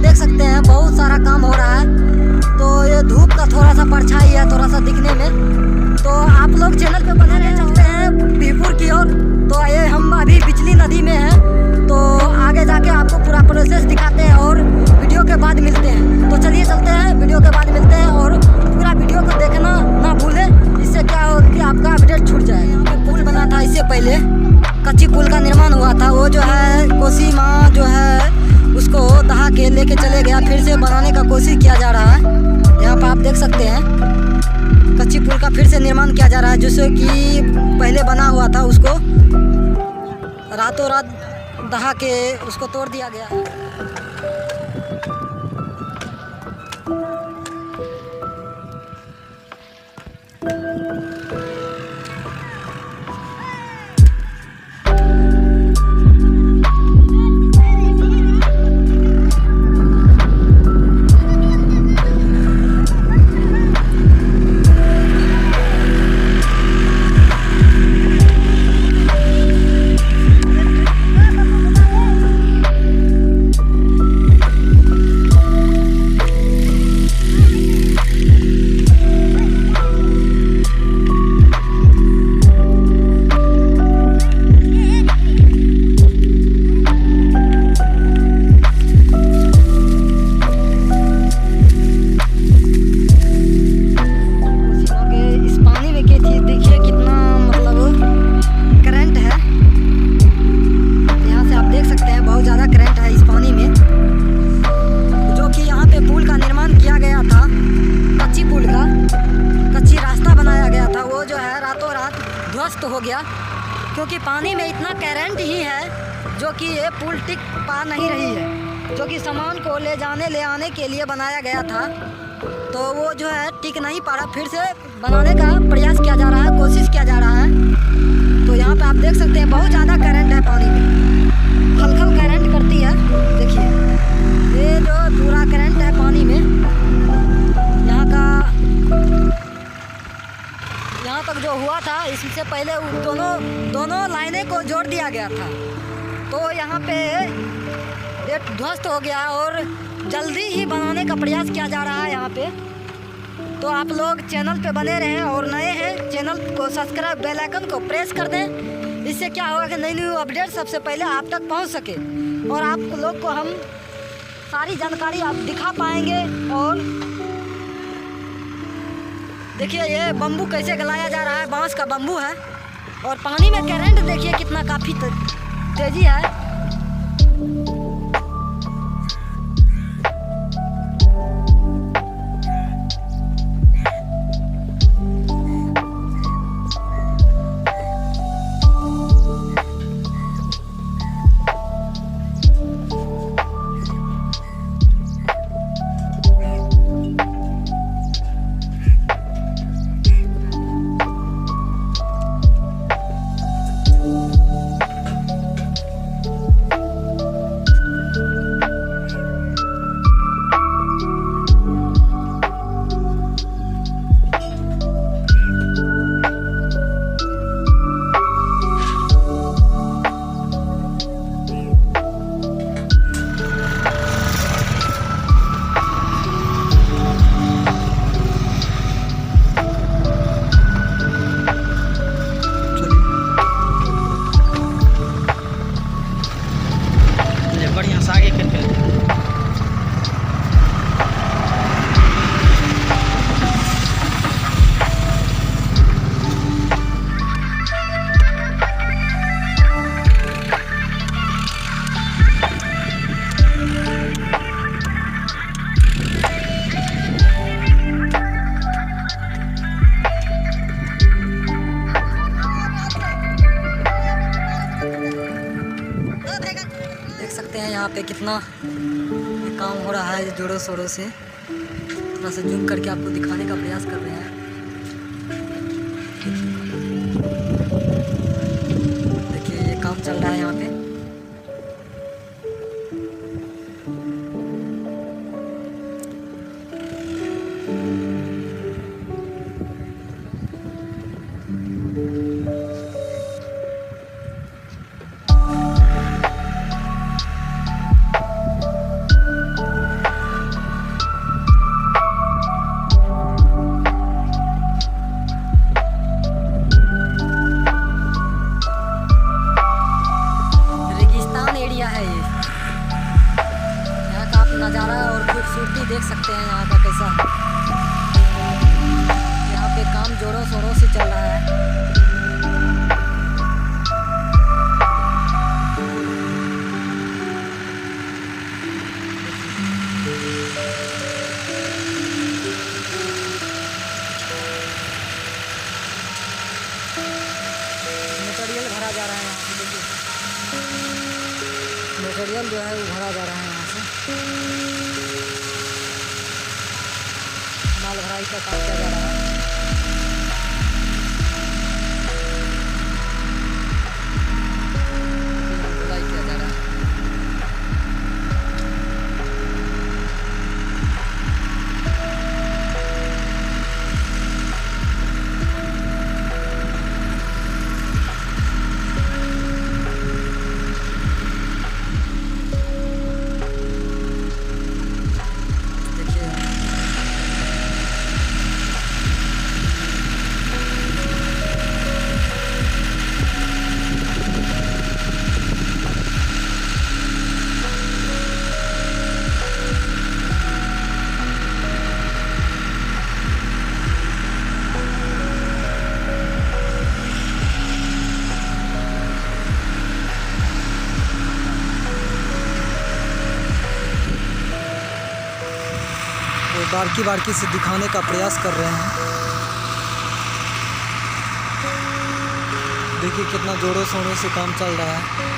देख सकते हैं बहुत सारा काम हो रहा है। तो ये धूप का थोड़ा सा परछाई है थोड़ा सा दिखने में। तो आप लोग चैनल पे बने रहे। चलते हैं बीरपुर की ओर। तो ये हम अभी बिजली नदी में हैं। तो आगे जाके आपको पूरा प्रोसेस दिखाते हैं और वीडियो के बाद मिलते हैं। तो चलिए चलते हैं, वीडियो के बाद मिलते हैं और पूरा वीडियो को देखना ना भूलें। इससे क्या हो कि आपका अपडेट छूट जाएगा। यहाँ पे पुल बना था इससे पहले, कच्ची पुल का निर्माण हुआ था। वो जो है कोसी माँ जो है उसको दहा के लेके चले गया, फिर से बनाने का कोशिश किया जा रहा है। यहाँ पर आप देख सकते हैं कच्ची पुल का फिर से निर्माण किया जा रहा है, जिससे कि पहले बना हुआ था उसको रातों रात दहा के उसको तोड़ दिया गया है। ध्वस्त हो गया क्योंकि पानी में इतना करंट ही है जो कि ये पुल टिक पा नहीं रही है, जो कि सामान को ले जाने ले आने के लिए बनाया गया था। तो वो जो है टिक नहीं पा रहा, फिर से बनाने का प्रयास किया जा रहा है, कोशिश किया जा रहा है। तो यहाँ पे आप देख सकते हैं बहुत ज़्यादा करंट है पानी में, खलखल करंट करती है। देखिए ये जो पूरा करंट है पानी में, यहाँ तक जो हुआ था इससे पहले दोनों लाइनें को जोड़ दिया गया था। तो यहाँ पे ये ध्वस्त हो गया और जल्दी ही बनाने का प्रयास किया जा रहा है यहाँ पे। तो आप लोग चैनल पे बने रहें और नए हैं चैनल को सब्सक्राइब, बेल आइकन को प्रेस कर दें। इससे क्या होगा कि नई न्यू अपडेट सबसे पहले आप तक पहुँच सके और आप लोग को हम सारी जानकारी आप दिखा पाएंगे। और देखिए ये बम्बू कैसे गलाया जा रहा है, बांस का बम्बू है। और पानी में करंट देखिए कितना काफ़ी तेजी है। यहाँ पे कितना काम हो रहा है जोरों शोरों से। थोड़ा सा जूम करके आपको दिखाने का प्रयास कर रहे हैं। देखिए ये काम चल रहा है यहाँ पे। नज़ारा और खूबसूरती देख सकते हैं यहाँ का कैसा है। यहाँ पे काम जोरों शोरों से चल रहा है। मटेरियल भरा जा रहा है यहाँ से, देखिए मटेरियल जो है वो भरा जा रहा है यहाँ से। माल भराई का काम किया जा रहा है। धुलाई किया जा रहा है। वो बारीकी बारीकी से दिखाने का प्रयास कर रहे हैं। देखिए कितना जोरों शोरों से काम चल रहा है।